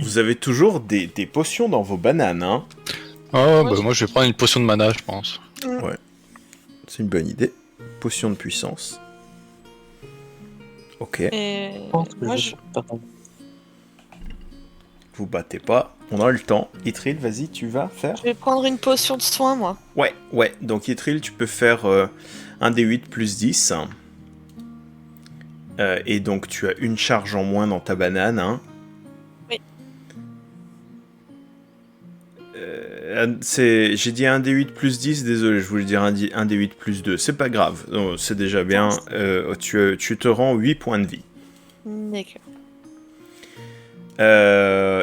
Vous avez toujours des potions dans vos bananes, hein? Ah, bah moi je vais prendre une potion de mana, je pense. Ouais. C'est une bonne idée. Potion de puissance. Ok. Et Je pense que moi, je je... vais faire pareil. Vous battez pas. On a le temps. Ythril, vas-y, tu vas faire. je vais prendre une potion de soin, moi. Ouais. Donc Ythril, tu peux faire un D8 plus 10. Et donc tu as une charge en moins dans ta banane, hein. Oui. J'ai dit un D8 plus 10, désolé, je voulais dire un D8 plus 2. C'est pas grave, c'est déjà bien. Tu te rends 8 points de vie. D'accord.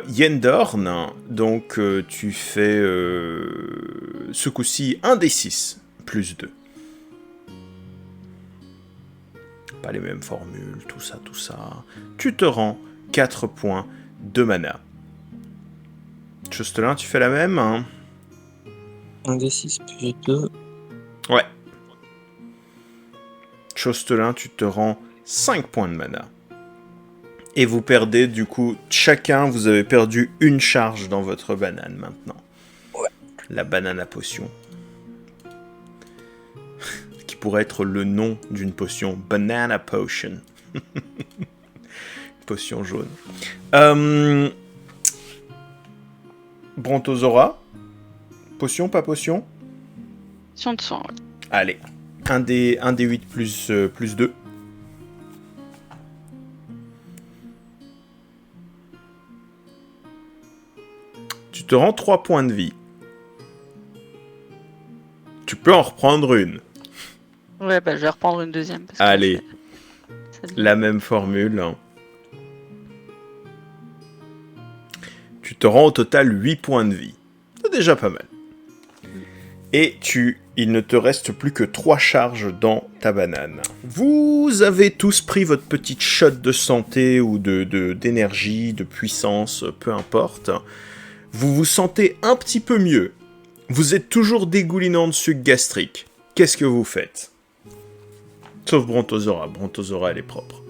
Yendorn, donc tu fais ce coup-ci un D6 plus 2. Pas les mêmes formules, tout ça. Tu te rends 4 points de mana. Chostelin, tu fais la même, hein? Un D6 plus 2. Ouais. Chostelin, tu te rends 5 points de mana. Et vous perdez, du coup, chacun, vous avez perdu une charge dans votre banane, maintenant. Ouais. La banane à potion. Qui pourrait être le nom d'une potion. Banana Potion. Potion jaune. Brontosaura. Potion, pas potion? Potion de soin, ouais. Allez. Un des 8 plus 2. Tu te rends 3 points de vie. Tu peux en reprendre une. Ouais, bah je vais reprendre une deuxième. Parce que Allez. ça devient- La même formule. Tu te rends au total 8 points de vie. C'est déjà pas mal. Et il ne te reste plus que 3 charges dans ta banane. Vous avez tous pris votre petite shot de santé ou d'énergie, de puissance, peu importe. Vous vous sentez un petit peu mieux. Vous êtes toujours dégoulinant de sucre gastrique. Qu'est-ce que vous faites? Sauf Brontosaura. Brontosaura, elle est propre.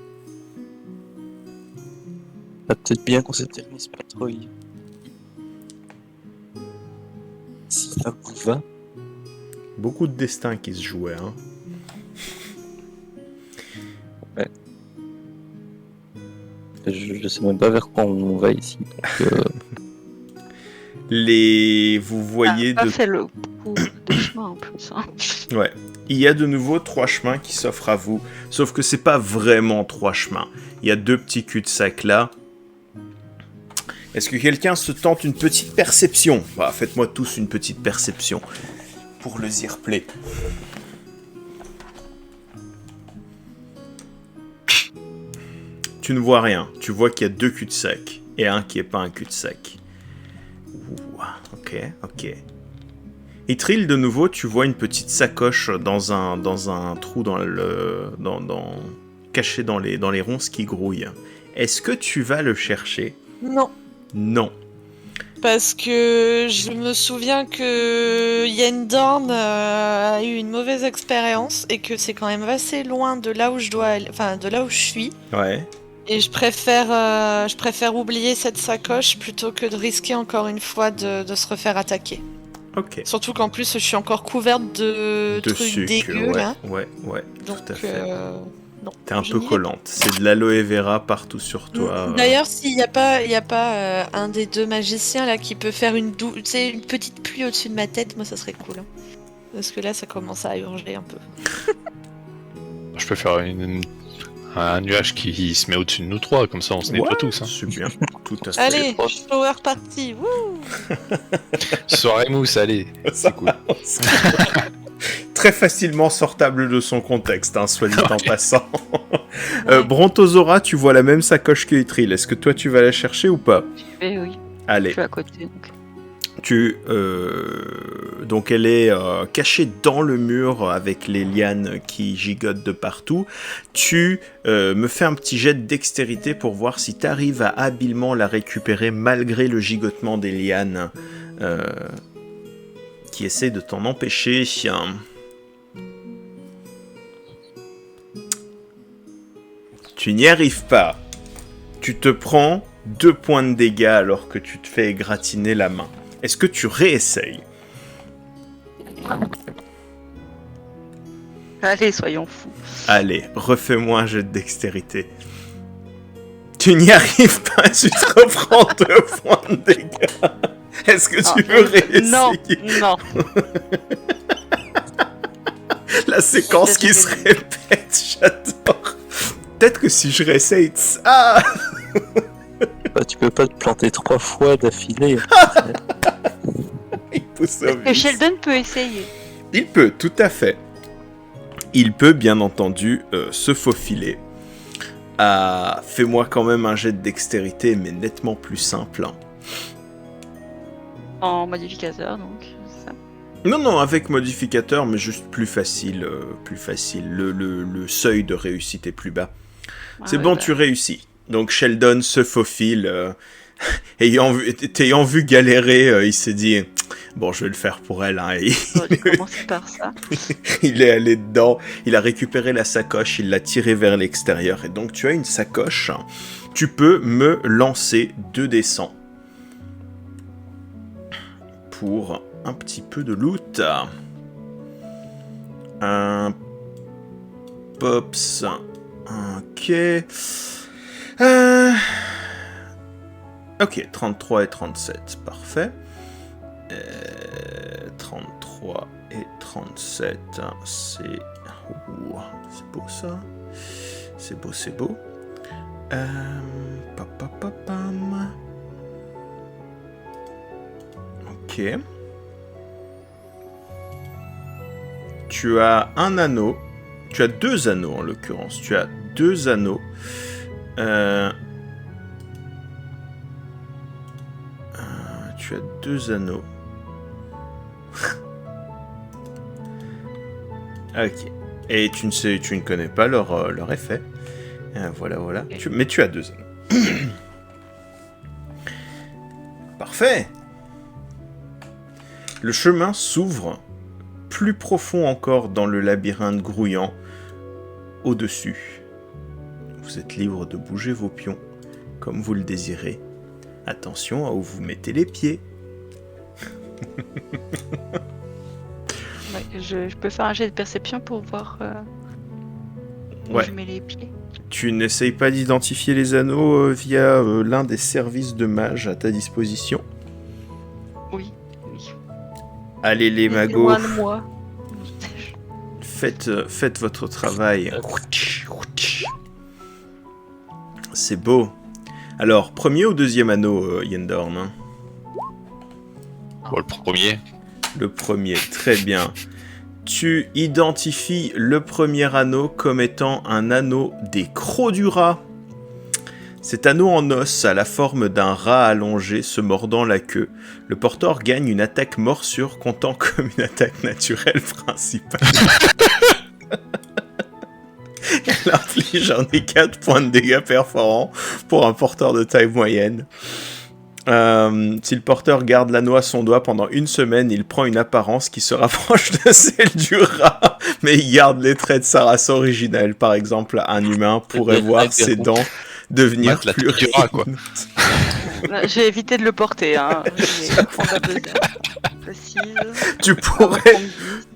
Ça peut-être bien qu'on s'éternise pas trop. Si ça vous va. Beaucoup de destin qui se jouait, hein. Je sais même pas vers quoi on va ici. Donc, Vous voyez Ça de... fait le coup de chemin en plus. Hein. Ouais. Il y a de nouveau 3 chemins qui s'offrent à vous. Sauf que c'est pas vraiment 3 chemins. Il y a 2 petits cul-de-sac là. Est-ce que quelqu'un se tente une petite perception? Bah, faites-moi tous une petite perception. Pour le Zirplay. Tu ne vois rien. Tu vois qu'il y a 2 cul-de-sac. Et un qui est pas un cul-de-sac. Ouh, ok. Ythril, de nouveau, tu vois une petite sacoche dans un trou caché dans les ronces qui grouillent. Est-ce que tu vas le chercher? Non. Non. Parce que je me souviens que Yendorn a eu une mauvaise expérience et que c'est quand même assez loin de là où je dois aller, enfin de là où je suis. Ouais. Et je préfère oublier cette sacoche plutôt que de risquer encore une fois de se refaire attaquer. Ok. Surtout qu'en plus je suis encore couverte de trucs sucre, dégueux là. Ouais, Donc, tout à fait. Non, T'es un je peu n'y vais collante. C'est de l'aloe vera partout sur toi. D'ailleurs, s'il n'y a pas, un des deux magiciens là qui peut faire une petite pluie au-dessus de ma tête, moi ça serait cool. Hein. Parce que là, ça commence à urger un peu. Je peux faire un nuage qui se met au-dessus de nous trois, comme ça on se nettoie tous. Hein. C'est bien. Tout à fait. Allez, shower party. Wouh. Soirée mousse, allez. C'est cool. Très facilement sortable de son contexte, hein, soit dit en passant. Brontosaura, tu vois la même sacoche que Ythril. Est-ce que toi tu vas la chercher ou pas? Oui. Allez. Je suis à côté. Donc elle est cachée dans le mur avec les lianes qui gigotent de partout. Tu me fais un petit jet de dextérité pour voir si tu arrives à habilement la récupérer malgré le gigotement des lianes. qui essaie de t'en empêcher. Tu n'y arrives pas. Tu te prends 2 points de dégâts alors que tu te fais égratigner la main. Est-ce que tu réessayes? Allez, soyons fous. Allez, refais-moi un jet de dextérité. Tu n'y arrives pas, tu te reprends 2 points de dégâts. Est-ce que tu veux réessayer? Non. La séquence qui se répète, j'adore. Peut-être que si je réessaye... Ah! Bah, tu peux pas te planter 3 fois d'affilée. Il pousse au Est-ce que vice. Sheldon peut essayer? Il peut, tout à fait. Il peut, bien entendu, se faufiler. Fais-moi quand même un jet de dextérité, mais nettement plus simple. Hein. En modificateur, donc, c'est ça. Non, avec modificateur, mais juste plus facile. Le seuil de réussite est plus bas. C'est bon, tu réussis. Donc Sheldon se faufile. T'ayant vu galérer, il s'est dit bon, je vais le faire pour elle. Hein. On va commencer par ça. Il est allé dedans, il a récupéré la sacoche, il l'a tirée vers l'extérieur. Et donc tu as une sacoche. Tu peux me lancer 2d100 pour un petit peu de loot. Un pops. Ok. Ok, 33 et 37, parfait. 33 et 37, c'est... Ouh, c'est beau ça. C'est beau. Papapapam. Ok. Tu as un anneau. Tu as 2 anneaux en l'occurrence. Tu as 2 anneaux. Tu as 2 anneaux. Ok. Et tu ne connais pas leur effet. Voilà. Mais tu as 2 anneaux. Parfait. Le chemin s'ouvre plus profond encore dans le labyrinthe grouillant au-dessus. Vous êtes libre de bouger vos pions comme vous le désirez. Attention à où vous mettez les pieds. Ouais, je peux faire un jet de perception pour voir où Ouais. je mets les pieds. Tu n'essayes pas d'identifier les anneaux via l'un des services de mage à ta disposition. Oui. Allez les Mais magos, loin de moi. faites votre travail. C'est beau. Alors, premier ou deuxième anneau, Yendorn, hein? Bon, le premier. Le premier, très bien. Tu identifies le premier anneau comme étant un anneau des crocs du rat. Cet anneau en os a la forme d'un rat allongé se mordant la queue. Le porteur gagne une attaque morsure comptant comme une attaque naturelle principale. Elle inflige un des 4 points de dégâts perforants pour un porteur de taille moyenne. Si le porteur garde l'anneau à son doigt pendant 1 semaine, il prend une apparence qui se rapproche de celle du rat, mais il garde les traits de sa race originelle. Par exemple, un humain pourrait voir ses dents devenir La plus tête du rat, quoi. J'ai évité de le porter, hein. Je vais prendre la deuxième. Précise.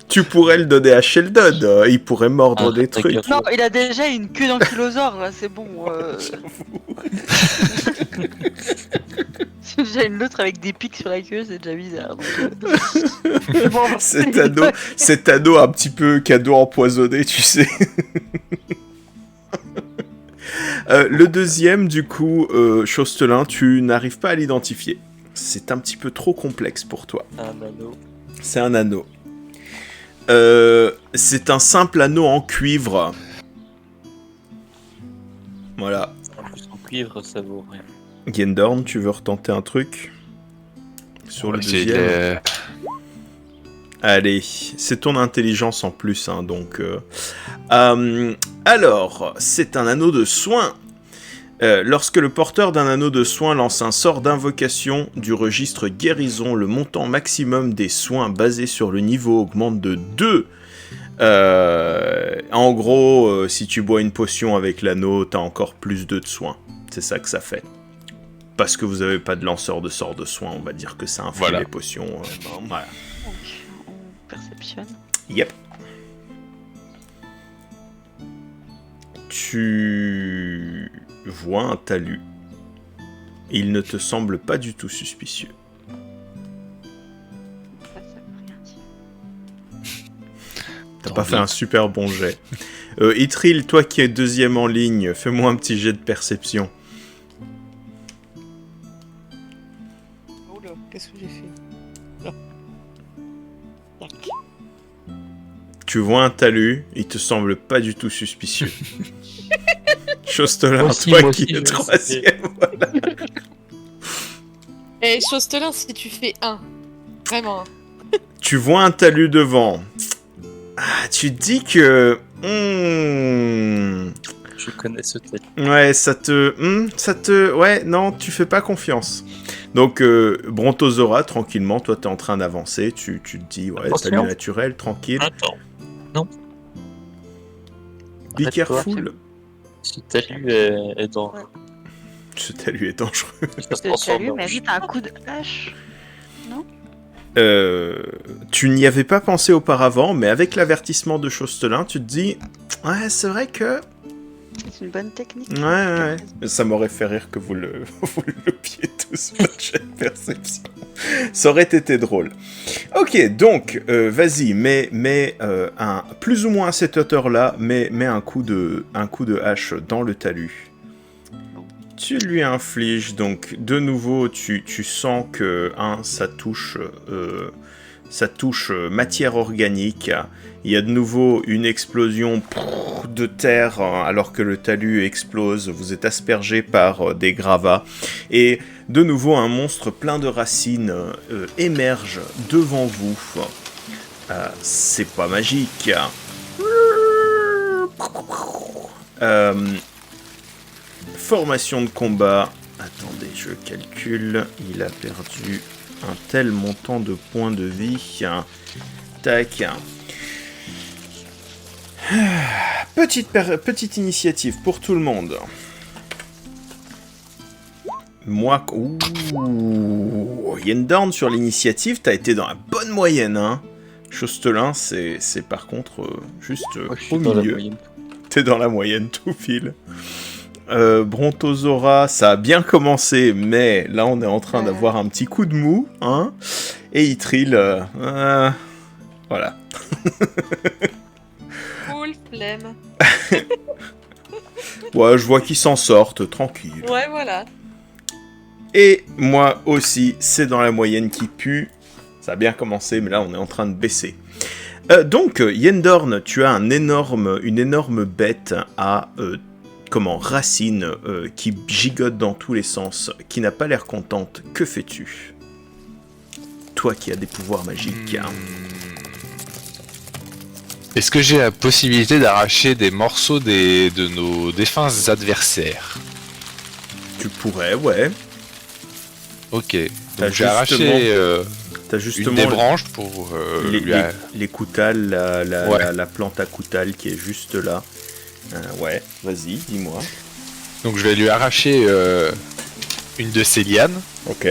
Tu pourrais le donner à Sheldon, il pourrait mordre des trucs. Non, il a déjà une queue d'ankylosaure, là, c'est bon. Si j'ai une autre avec des pics sur la queue, c'est déjà bizarre. Donc, bon, cet anneau un petit peu cadeau empoisonné, tu sais. Le deuxième, du coup, Chostelin, tu n'arrives pas à l'identifier. C'est un petit peu trop complexe pour toi. Un anneau. C'est un anneau. C'est un simple anneau en cuivre. Voilà. En plus, en cuivre, ça vaut rien. Yendorn, tu veux retenter un truc sur le deuxième? Allez, c'est ton intelligence en plus, hein, donc... Alors, c'est un anneau de soin. Lorsque le porteur d'un anneau de soins lance un sort d'invocation du registre guérison, le montant maximum des soins basé sur le niveau augmente de 2. En gros, si tu bois une potion avec l'anneau, t'as encore plus 2 de soins. C'est ça que ça fait. Parce que vous avez pas de lanceur de sort de soins, on va dire que ça influe les potions. Voilà. Donc, on perceptionne. Yep. Tu vois un talus. Il ne te semble pas du tout suspicieux. Ça veut rien dire. T'as pas fait un super bon jet. Itril, toi qui es deuxième en ligne, fais-moi un petit jet de perception. Oh là, qu'est-ce que j'ai fait? Là. Tac. Tu vois un talus, il te semble pas du tout suspicieux. Chostelin, Moi aussi, toi moi qui aussi, es je troisième. Voilà. Et Chostelin, si tu fais 1. Vraiment. Tu vois un talus devant. Ah, tu te dis que... Je connais ce tête. Ouais, ça te... Ouais, non, tu fais pas confiance. Donc, Brontosaura, tranquillement, toi t'es en train d'avancer, tu te dis, ouais, Attention. talus naturel, tranquille. Attends. Non. Be Arrête-toi. careful. Ce talus est dans... Ce talus est dangereux. Ça se transforme Salut, en- mérite un coup de hache. Tu n'y avais pas pensé auparavant, mais avec l'avertissement de Chostelin, tu te dis, ouais, c'est vrai que... C'est une bonne technique. Ouais. Ça m'aurait fait rire que vous le loupiez tous, votre jet de perception. Ça aurait été drôle. Ok, donc, vas-y, mets plus ou moins à cette hauteur-là, mets un coup de hache dans le talus. Tu lui infliges, donc, de nouveau, tu sens que, ça touche matière organique. Il y a de nouveau une explosion de terre alors que le talus explose. Vous êtes aspergé par des gravats. Et de nouveau, un monstre plein de racines émerge devant vous. C'est pas magique. Formation de combat. Attendez, je calcule. Il a perdu un tel montant de points de vie. Tac. Petite initiative pour tout le monde. Moi... Ouh, Yendorn sur l'initiative, t'as été dans la bonne moyenne, hein. Chostelin, c'est par contre juste Moi, je suis au dans la milieu. moyenne. T'es dans la moyenne, tout file. Brontosaura, ça a bien commencé, mais là on est en train d'avoir un petit coup de mou, hein. Et Itril, voilà. Full flemme. Ouais, je vois qu'ils s'en sortent, tranquille. Ouais, voilà. Et moi aussi, c'est dans la moyenne qui pue. Ça a bien commencé, mais là on est en train de baisser. Donc, Yendorn, tu as une énorme bête à racines qui gigote dans tous les sens, qui n'a pas l'air contente. Que fais-tu? Toi qui as des pouvoirs magiques. Est-ce que j'ai la possibilité d'arracher des morceaux de nos défunts adversaires? Tu pourrais, ouais. Ok. T'as Donc j'ai arraché T'as une justement des branches pour les coutales, Ouais. la plante à coutal qui est juste là. Ouais, vas-y, dis-moi. Donc je vais lui arracher une de ses lianes, Ok,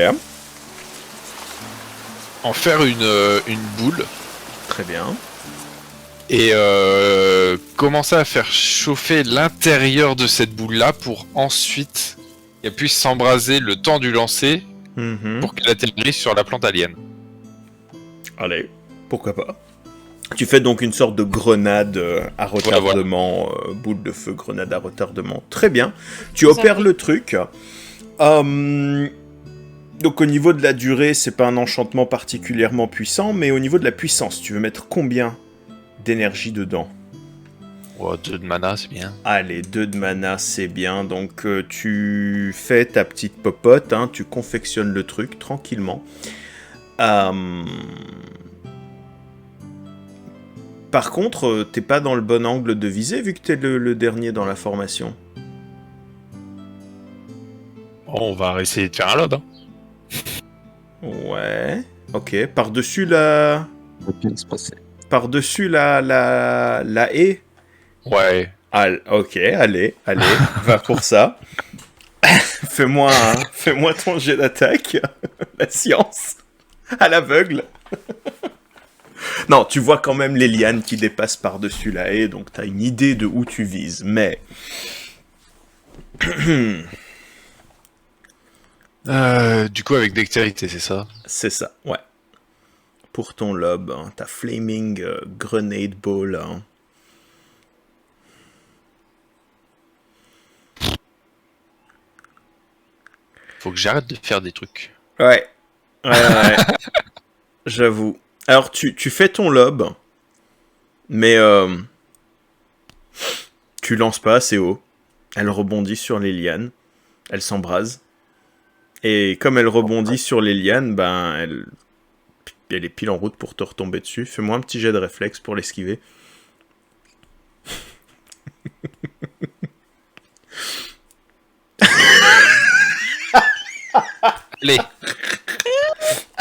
en faire une boule très bien. et commencer à faire chauffer l'intérieur de cette boule là pour ensuite qu'elle puisse s'embraser le temps du lancer Mhm. pour qu'elle atterrisse sur la plante alien. Allez, pourquoi pas. Tu fais donc une sorte de grenade à retardement, boule de feu, grenade à retardement. Très bien. Tu opères le truc. Donc au niveau de la durée, c'est pas un enchantement particulièrement puissant, mais au niveau de la puissance, tu veux mettre combien d'énergie dedans? Oh, 2 de mana, c'est bien. Allez, 2 de mana, c'est bien. Donc tu fais ta petite popote, hein, tu confectionnes le truc tranquillement. Par contre, t'es pas dans le bon angle de visée vu que t'es le dernier dans la formation. On va essayer de faire un lob. Hein. Ouais. Ok. Par-dessus la... Par-dessus la haie. Ouais. Ok, allez, va pour ça. Fais-moi ton jet d'attaque. La science. À l'aveugle. Non, tu vois quand même les lianes qui dépassent par-dessus la haie, donc t'as une idée de où tu vises, mais... Du coup, avec dextérité, c'est ça? C'est ça, ouais. Pour ton lob, hein, ta flaming grenade ball. Hein. Faut que j'arrête de faire des trucs. Ouais. J'avoue. Alors, tu fais ton lob, mais tu lances pas assez haut. Elle rebondit sur les lianes. Elle s'embrase. Et comme elle rebondit sur les lianes, ben, elle est pile en route pour te retomber dessus. Fais-moi un petit jet de réflexe pour l'esquiver. Allez.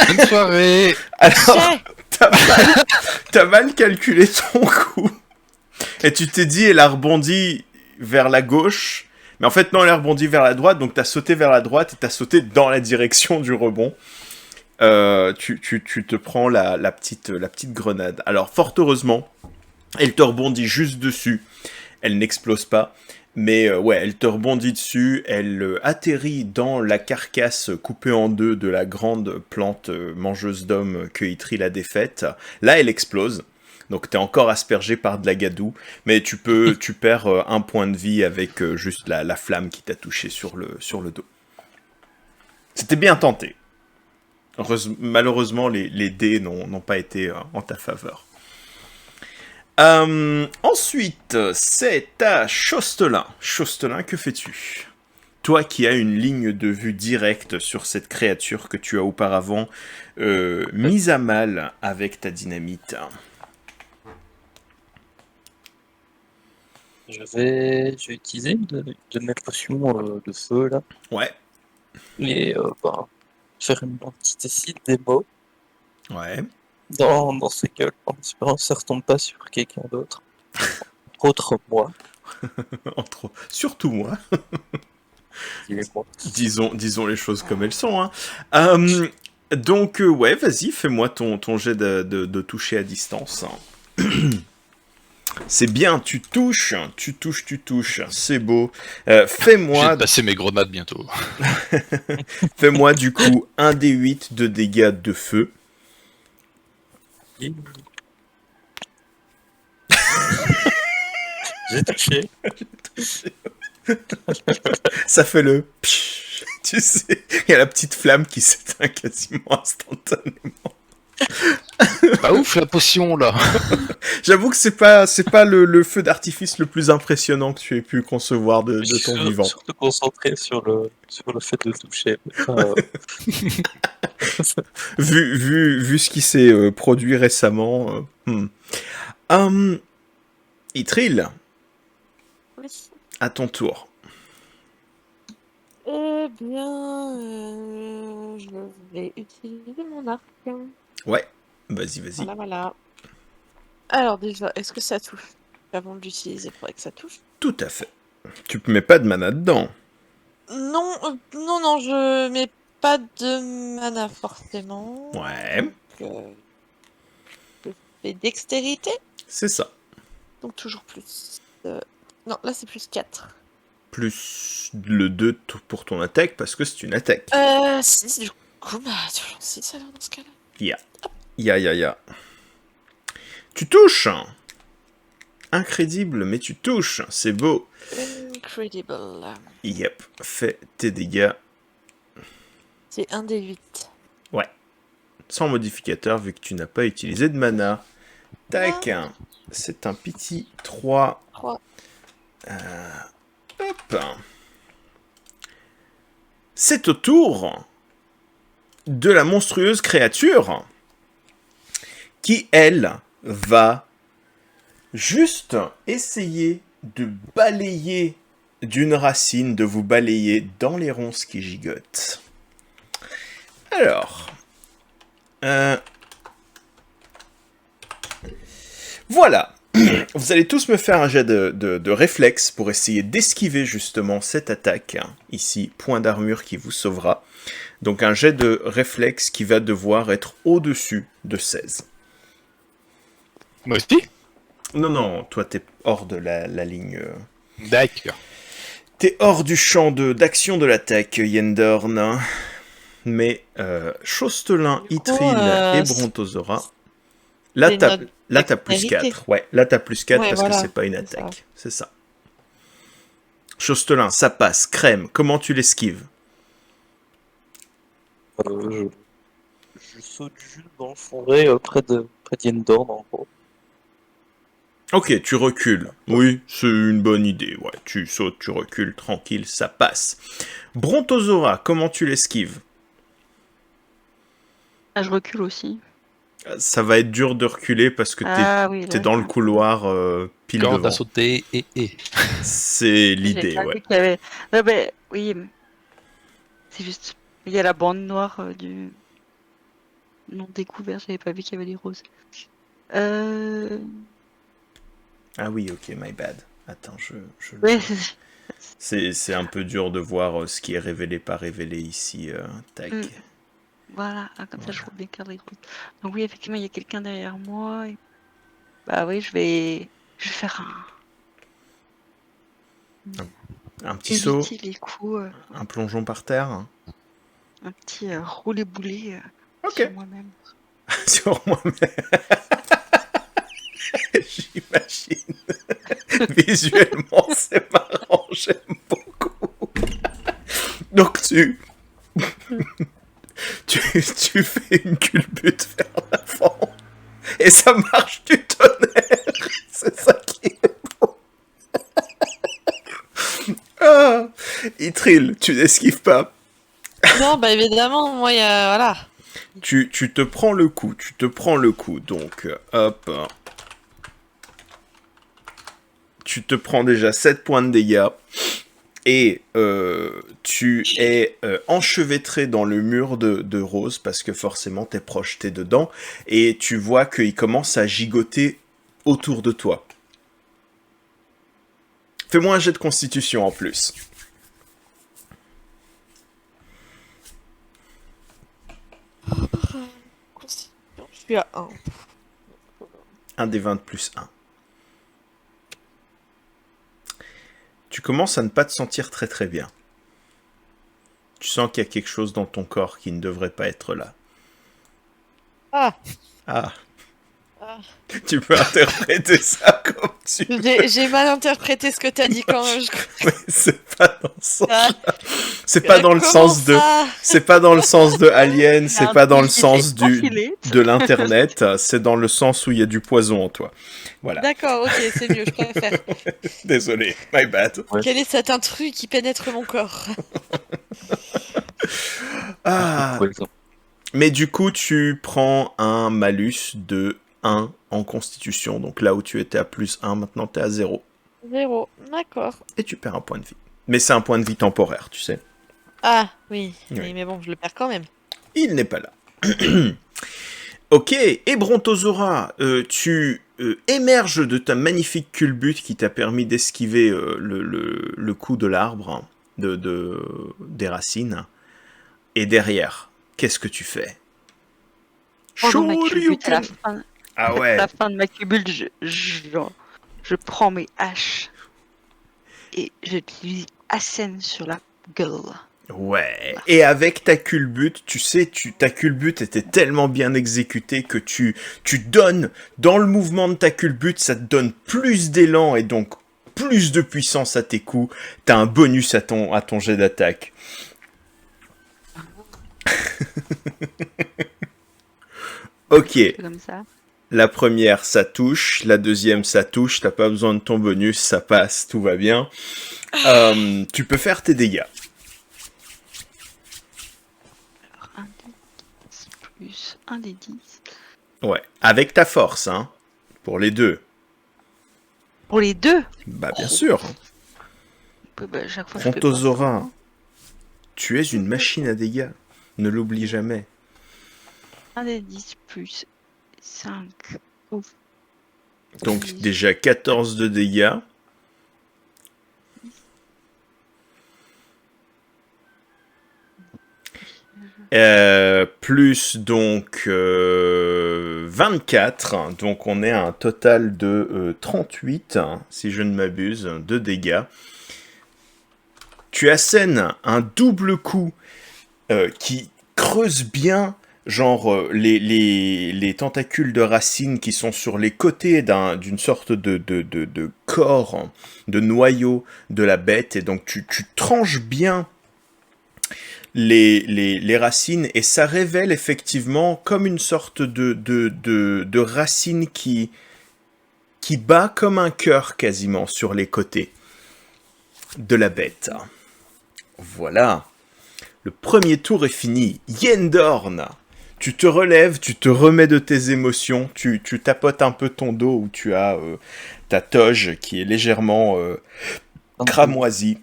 Bonne soirée. Alors, t'as mal calculé ton coup. Et tu t'es dit, elle a rebondi vers la gauche. Mais en fait, non, elle a rebondi vers la droite. Donc, t'as sauté vers la droite et t'as sauté dans la direction du rebond. Tu te prends la petite grenade. Alors, fort heureusement, elle te rebondit juste dessus. Elle n'explose pas. Mais ouais, elle te rebondit dessus, elle atterrit dans la carcasse coupée en deux de la grande plante mangeuse d'hommes que Ithril a défaite. Là, elle explose. Donc t'es encore aspergé par de la gadoue, mais tu perds un point de vie avec juste la flamme qui t'a touché sur le dos. C'était bien tenté. Malheureusement, les dés n'ont pas été en ta faveur. Ensuite, c'est à Chostelin. Chostelin, que fais-tu? Toi qui as une ligne de vue directe sur cette créature que tu as auparavant mise à mal avec ta dynamite. Je vais utiliser une de mes potions de feu là. Ouais. Et faire une petite acide démo. Ouais. Dans ce gueule, en espérant que ça retombe pas sur quelqu'un d'autre. Autre moi. Surtout moi. Moi. Disons les choses comme elles sont. Hein. Donc, ouais, vas-y, fais-moi ton jet de toucher à distance. C'est bien, tu touches. C'est beau. Fais-moi... Je vais passer mes grenades bientôt. Fais-moi du coup 1d8 de dégâts de feu. J'ai touché. Ça fait le... Psh, tu sais, il y a la petite flamme qui s'éteint quasiment instantanément. Bah ouf la potion là. J'avoue que c'est pas le feu d'artifice le plus impressionnant que tu aies pu concevoir de ton vivant. Surtout concentré sur le fait de toucher. Vu ce qui s'est produit récemment. Ithril, Oui. à ton tour. Eh bien, je vais utiliser mon arc. Ouais, vas-y. Voilà. Alors déjà, est-ce que ça touche? Avant de l'utiliser, il faudrait que ça touche. Tout à fait. Tu mets pas de mana dedans. Non, je mets pas de mana forcément. Ouais, Donc, je fais dextérité, c'est ça. donc toujours plus. Non, là c'est plus 4. Plus le 2 pour ton attaque, parce que c'est une attaque. 6 du coup, bah toujours 6 alors dans ce cas-là. Ya. Tu touches. Incrédible, mais tu touches. C'est beau. Incredible. Yep, fais tes dégâts. C'est 1 des 8. Sans modificateur, vu que tu n'as pas utilisé de mana. Tac. C'est un petit 3. 3. Hop. C'est au tour de la monstrueuse créature qui, elle, va juste essayer de balayer d'une racine de vous balayer dans les ronces qui gigotent. Alors... Voilà. Vous allez tous me faire un jet de réflexe pour essayer d'esquiver justement cette attaque. Ici, point d'armure qui vous sauvera. Donc un jet de réflexe qui va devoir être au-dessus de 16. Moi aussi. Non, non, toi t'es hors de la ligne... D'accord. T'es hors du champ d'action de l'attaque, Yendorn. Mais Chostelin, Du coup, Itril et Brontosaura... Là, c'est t'as notre plus dextérité. 4. Ouais, là, t'as plus 4 Ouais, parce voilà, que c'est pas une c'est ça. attaque. C'est ça. Chostelin, ça passe. Crème, comment tu l'esquives? Je saute juste dans le fondé près de Yendorn, en gros. Ok, tu recules. Oui, c'est une bonne idée. Ouais, tu sautes, tu recules, tranquille, ça passe. Brontosaura, comment tu l'esquives? Ah, je recule aussi. Ça va être dur de reculer parce que Ah oui, t'es là, dans j'ai le un- couloir pile Quand devant. t'as sauté et. C'est j'ai l'idée, pas ouais. vu qu'il y avait. Ah, ben, oui, c'est juste. Il y a la bande noire du non découvert. J'avais pas vu qu'il y avait des roses. Ah oui, ok, my bad. Attends, Ouais, c'est un peu dur de voir ce qui est révélé, pas révélé ici. Tac. Mm. Voilà, ah, comme ça je vois bien qu'il y a des roses. Donc oui, effectivement, il y a quelqu'un derrière moi. Bah oui, je vais faire Un petit saut, éviter les coups, un plongeon par terre. un petit roulé-boulé Ok. sur moi-même. Sur moi-même. J'imagine. Visuellement, c'est marrant, j'aime beaucoup. Donc tu fais une culbute vers l'avant et ça marche du tonnerre. C'est ça qui est beau. Ah, Itril, tu n'esquives pas. Non, bah évidemment, moi, il y a... Voilà. Tu te prends le coup, donc hop. Tu te prends déjà 7 points de dégâts. Et tu es enchevêtré dans le mur de Rose, parce que forcément t'es projeté dedans, et tu vois qu'il commence à gigoter autour de toi. Fais-moi un jet de constitution en plus. Je suis à 1. Un des 20 plus 1. Tu commences à ne pas te sentir très très bien. Tu sens qu'il y a quelque chose dans ton corps qui ne devrait pas être là. Ah, Ah. Ah. Tu peux interpréter ça comme tu veux. j'ai mal interprété ce que t'as dit quand même. Mais c'est pas dans le sens. Ah, C'est pas dans le comment sens de. ça C'est pas dans le sens de Alien, c'est un pas dans le filet, sens enfilé. de l'internet, c'est dans le sens où il y a du poison en toi. Voilà. D'accord, ok, c'est mieux, je préfère. Désolé, my bad. Ouais. Quel est cet intrus qui pénètre mon corps? Ah. Par exemple. Mais du coup, tu prends un malus de 1 en constitution. Donc là où tu étais à plus 1, maintenant tu es à 0. 0, d'accord. Et tu perds un point de vie. Mais c'est un point de vie temporaire, tu sais. Ah, oui, Oui. mais bon, je le perds quand même. Il n'est pas là. Ok, et Brontosaura, tu émerges de ta magnifique culbute qui t'a permis d'esquiver le coup de l'arbre, des racines. Et derrière, qu'est-ce que tu fais? Pendant ma culbute, à Shoryuken. Ah ouais. la fin de ma culbute, je prends mes haches et je lui assène sur la gueule. Ouais, et avec ta culbute, tu sais, ta culbute était tellement bien exécutée que tu donnes, dans le mouvement de ta culbute, ça te donne plus d'élan et donc plus de puissance à tes coups. T'as un bonus à ton jet d'attaque. Ok, C'est comme ça. la première, ça touche, la deuxième, ça touche, t'as pas besoin de ton bonus, ça passe, tout va bien. Tu peux faire tes dégâts. Alors, 1 des 10 plus 1 des 10. Ouais, avec ta force, hein, pour les deux. Pour les deux, Bah bien sûr. bah, chaque fois je fais Brontosaura, tu es une machine à dégâts. Ne l'oublie jamais. un des 10 plus 5. Ouf. Donc Oui. déjà 14 de dégâts. Plus donc 24, donc on est à un total de 38, si je ne m'abuse, de dégâts. Tu assènes un double coup qui creuse bien, genre les tentacules de racines qui sont sur les côtés d'une sorte de corps, de noyau de la bête, et donc tu tranches bien les racines, et ça révèle effectivement comme une sorte de racine qui bat comme un cœur quasiment sur les côtés de la bête. Voilà. Le premier tour est fini. Yendorn, tu te relèves, tu te remets de tes émotions, tu tapotes un peu ton dos où tu as ta toge qui est légèrement cramoisie.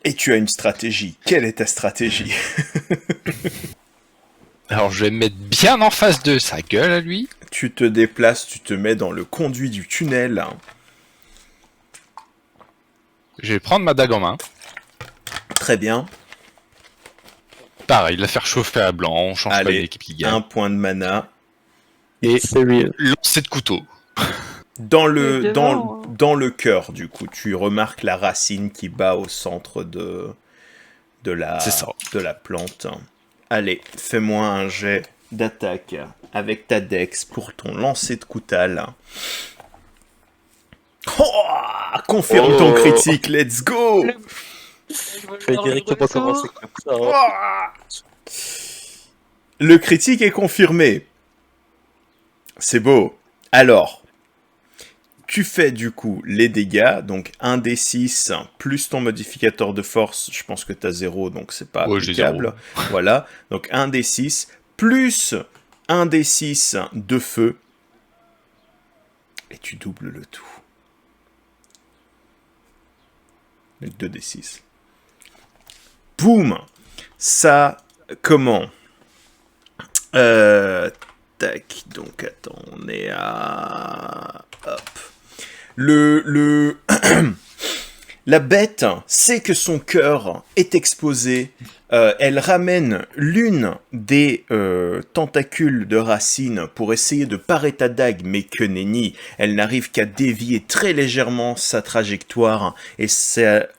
Et tu as une stratégie. Quelle est ta stratégie? Alors je vais me mettre bien en face de sa gueule à lui. Tu te déplaces, tu te mets dans le conduit du tunnel. Je vais prendre ma dague en main. Très bien. Pareil, la faire chauffer à blanc, on change pas Allez, d'équipe qui gagne. un point de mana. Et Sérieux. lancer de couteau. Dans Le le, devant, hein. dans le cœur, du coup, tu remarques la racine qui bat au centre de C'est ça. la plante. Allez, fais-moi un jet d'attaque avec ta dex pour ton lancer de coutal. Oh, confirme ton critique, let's go! Je vais directement commencer comme ça. Hein. Oh, le critique est confirmé. C'est beau. Alors, tu fais du coup les dégâts, donc 1d6 plus ton modificateur de force, je pense que tu as 0, donc c'est pas Ouais, j'ai applicable. Voilà, donc 1d6 plus 1d6 de feu, et tu doubles le tout. 2d6. Boum! Ça, comment? Tac, donc attends, on est à... Hop. La bête sait que son cœur est exposé. Elle ramène l'une des tentacules de racine pour essayer de parer ta dague, mais que nenni, elle n'arrive qu'à dévier très légèrement sa trajectoire, et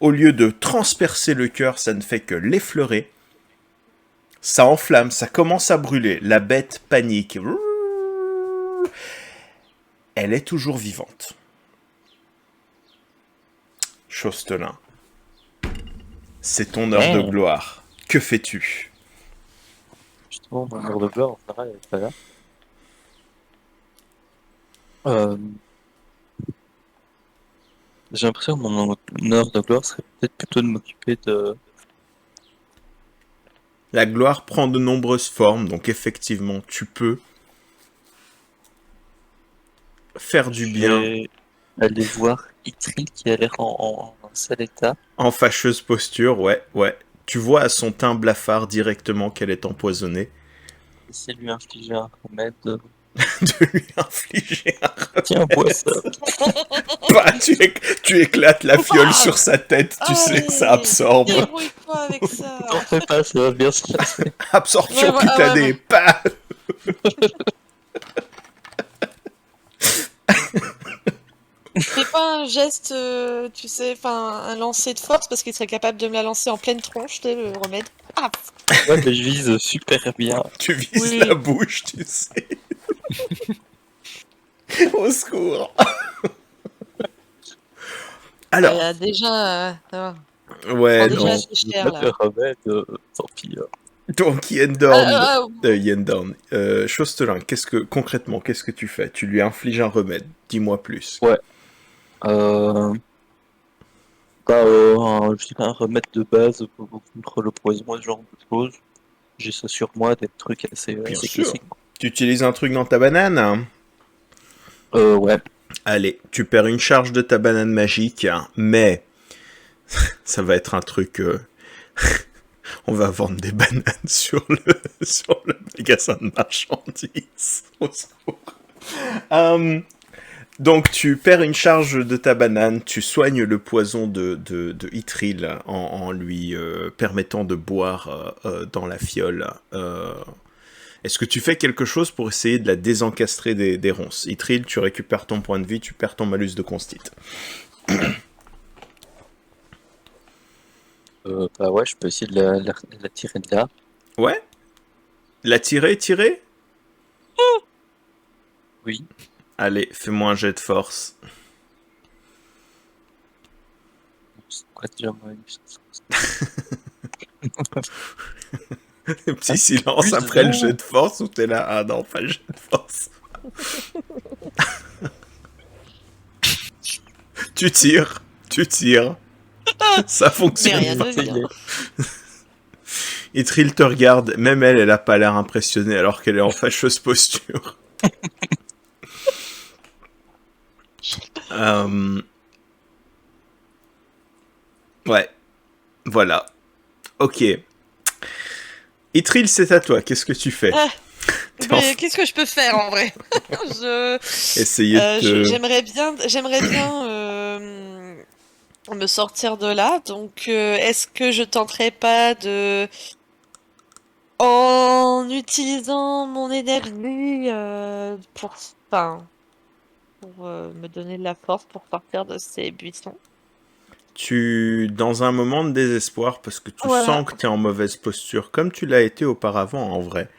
au lieu de transpercer le cœur, ça ne fait que l'effleurer. Ça enflamme, ça commence à brûler. La bête panique. Elle est toujours vivante. Chostelin, c'est ton heure de gloire. Que fais-tu? Justement, mon heure de gloire, en général, elle est pas là. J'ai l'impression que mon heure de gloire serait peut-être plutôt de m'occuper de... La gloire prend de nombreuses formes, donc effectivement, tu peux faire du bien Et aller voir Itri qui a l'air en sale état. en fâcheuse posture, ouais. Tu vois à son teint blafard directement qu'elle est empoisonnée. Essayer de lui infliger un remède. De lui infliger un... Tiens, bois ça. Bah, tu éclates la fiole sur sa tête, tu sais que ça absorbe. Débrouille-toi avec ça. T'en fais pas, ça va bien se passer. Absorption Ouais, cutanée, pas. Fais pas un geste, tu sais, enfin un lancer de force parce qu'il serait capable de me la lancer en pleine tronche, tu sais, le remède. Ah, Ouais, mais je vise super bien. Tu vises Oui. la bouche, tu sais. Au secours. Alors, elle a déjà. Ça va. ouais, déjà, non. c'est Je cher, vais là. pas faire remède, tant pis. Donc, Yendorn, Ah, Chostelin, concrètement, qu'est-ce que tu fais? Tu lui infliges un remède. Dis-moi plus. Ouais. Je dirais un remède de base contre le poison et ce genre de choses. J'ai ça sur moi, des trucs assez Bien sûr. classiques. Tu utilises un truc dans ta banane? Ouais. Allez, tu perds une charge de ta banane magique, mais Ça va être un truc... On va vendre des bananes sur le magasin de marchandises. Au secours. Donc tu perds une charge de ta banane, tu soignes le poison de Ythril en lui permettant de boire dans la fiole. Est-ce que tu fais quelque chose pour essayer de la désencastrer des ronces? Ythril, tu récupères ton point de vie, tu perds ton malus de constit. Bah ouais, je peux essayer de la tirer de là. Ouais? La tirer? Oui. Allez, fais-moi un jet de force. C'est quoi déjà moi Petit silence après le jet de force où t'es là, ah non, pas le jet de force. Tu tires. Ça Mais fonctionne rien pas. ne vient. Ythril te regarde, même elle a pas l'air impressionnée alors qu'elle est en fâcheuse posture. Ouais, voilà. Ok. Ythril, c'est à toi, qu'est-ce que tu fais? Ah, T'es mais qu'est-ce que je peux faire en vrai? Essayer de... J'aimerais bien me sortir de là. Donc, est-ce que je tenterais pas de, en utilisant mon énergie pour me donner de la force pour sortir de ces buissons? Dans un moment de désespoir, parce que tu Voilà. sens que tu es en mauvaise posture, comme tu l'as été auparavant en vrai,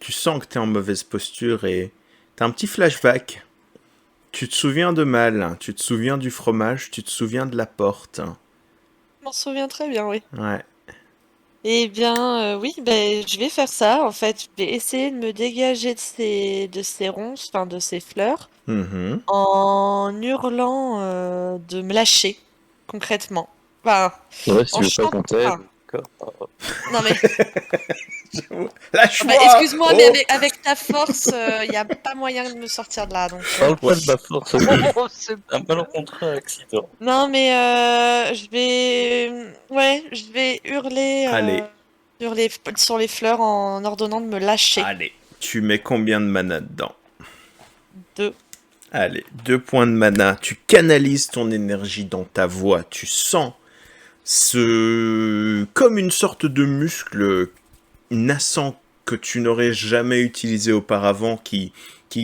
tu sens que tu es en mauvaise posture et tu as un petit flashback. Tu te souviens de Mal, tu te souviens du fromage, tu te souviens de la porte. Je m'en souviens très bien, oui. Ouais. Eh bien, oui, ben, je vais faire ça. En fait, je vais essayer de me dégager de ces ronces, enfin de ces fleurs, Mhm. en hurlant de me lâcher, concrètement. Enfin, Ouais, si en tu veux pas chantant. qu'on t'aide, Enfin, d'accord. non mais, Lâche-moi! bah, excuse-moi, Oh mais avec ta force, il n'y a pas moyen de me sortir de là. Donc, Parle pas de ma force, Oh, c'est un malencontreux accident. non, mais je vais hurler Allez, sur les fleurs en ordonnant de me lâcher. allez. Tu mets combien de mana dedans? 2. Allez, 2 points de mana. Tu canalises ton énergie dans ta voix. Tu sens comme une sorte de muscle naissant que tu n'aurais jamais utilisé auparavant qui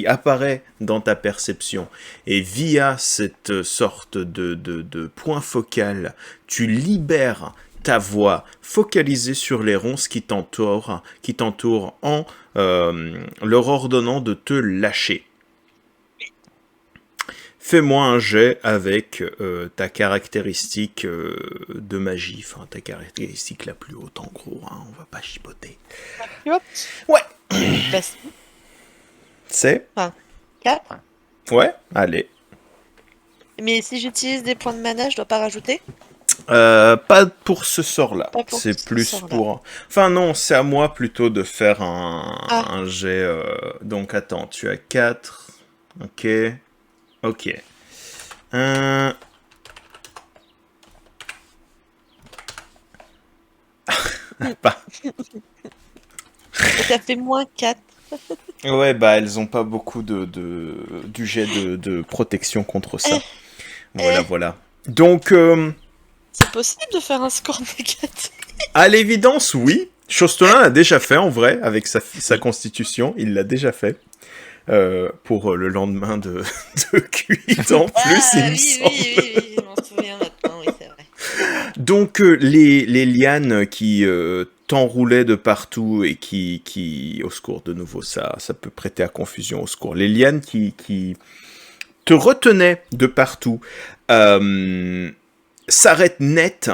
apparaît dans ta perception. Et via cette sorte de point focal, tu libères ta voix focalisée sur les ronces qui t'entourent en leur ordonnant de te lâcher. Fais-moi un jet avec ta caractéristique de magie, enfin ta caractéristique la plus haute en gros, hein, on va pas chipoter. Hop. Ouais. Bah, C'est 4. Ouais, allez. Mais si j'utilise des points de mana, je dois pas rajouter? Pas pour ce sort-là. Pas pour C'est ce plus sort-là. pour... Enfin non, c'est à moi plutôt de faire un Ah. jet... Donc attends, tu as 4. Ok. Ok. Bah. Et ça fait moins 4. Ouais, bah elles ont pas beaucoup du jet de protection contre ça. Voilà, voilà. Donc, C'est possible de faire un score négatif? à l'évidence, oui. Chostelin l'a déjà fait en vrai, avec sa constitution. Il l'a déjà fait. Pour le lendemain de cuite en plus, il me semble. Oui, je m'en souviens maintenant, oui, c'est vrai. Donc, les lianes qui t'enroulaient de partout et qui... Au secours, de nouveau, ça peut prêter à confusion, au secours. Les lianes qui te retenaient de partout s'arrêtent net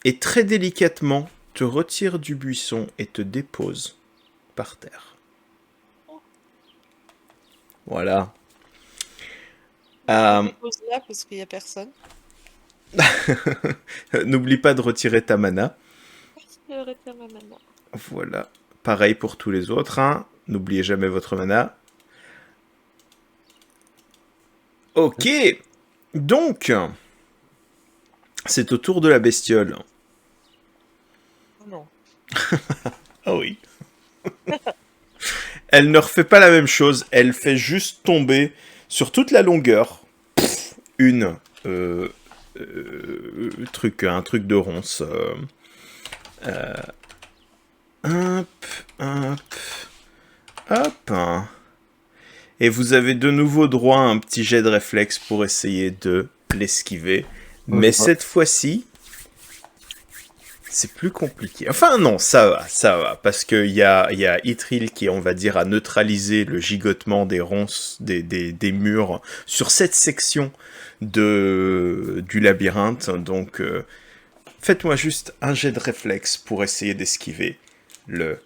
et très délicatement te retirent du buisson et te déposent par terre. Voilà. Je pose là parce qu'il y a personne. N'oublie pas de retirer ta mana. Je retire ma mana. Voilà. Pareil pour tous les autres. Hein. N'oubliez jamais votre mana. Ok. Donc, C'est au tour de la bestiole. Non. Ah oui. Elle ne refait pas la même chose, elle fait juste tomber sur toute la longueur un truc de ronce. Hop, hop, hop. Et vous avez de nouveau droit à un petit jet de réflexe pour essayer de l'esquiver. Mais cette fois-ci, c'est plus compliqué. Enfin non, ça va. Parce qu'il y a Ythril qui, on va dire, a neutralisé le gigotement des ronces, des murs sur cette section du labyrinthe. Donc, faites-moi juste un jet de réflexe pour essayer d'esquiver le...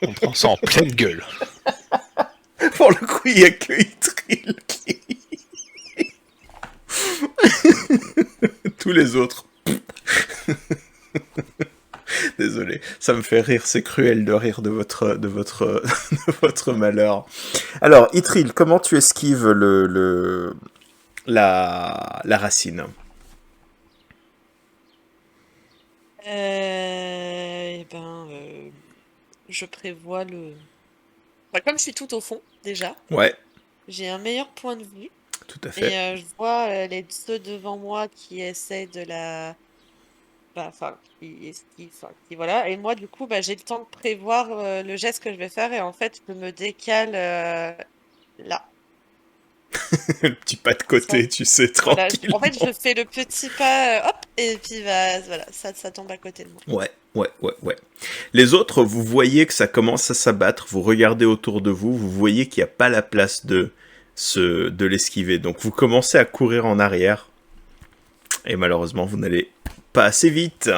On prend ça en pleine gueule. Pour le coup, il n'y a que Ythril qui... Tous les autres. Désolé, ça me fait rire, c'est cruel de rire de votre malheur. Alors, Ythril, comment tu esquives la racine? Je prévois le... Bah, comme je suis tout au fond, déjà, Ouais, j'ai un meilleur point de vue. tout à fait. Et je vois ceux devant moi qui essaient de la... Bah, enfin, qui voilà. Et moi, du coup, bah, j'ai le temps de prévoir le geste que je vais faire. Et en fait, je me décale là. Le petit pas de côté, tu sais, Voilà. tranquille. En fait, je fais le petit pas, hop, et puis bah, voilà, ça tombe à côté de moi. Ouais. Les autres, vous voyez que ça commence à s'abattre, vous regardez autour de vous, vous voyez qu'il n'y a pas la place de l'esquiver. Donc vous commencez à courir en arrière. Et malheureusement, vous n'allez pas assez vite.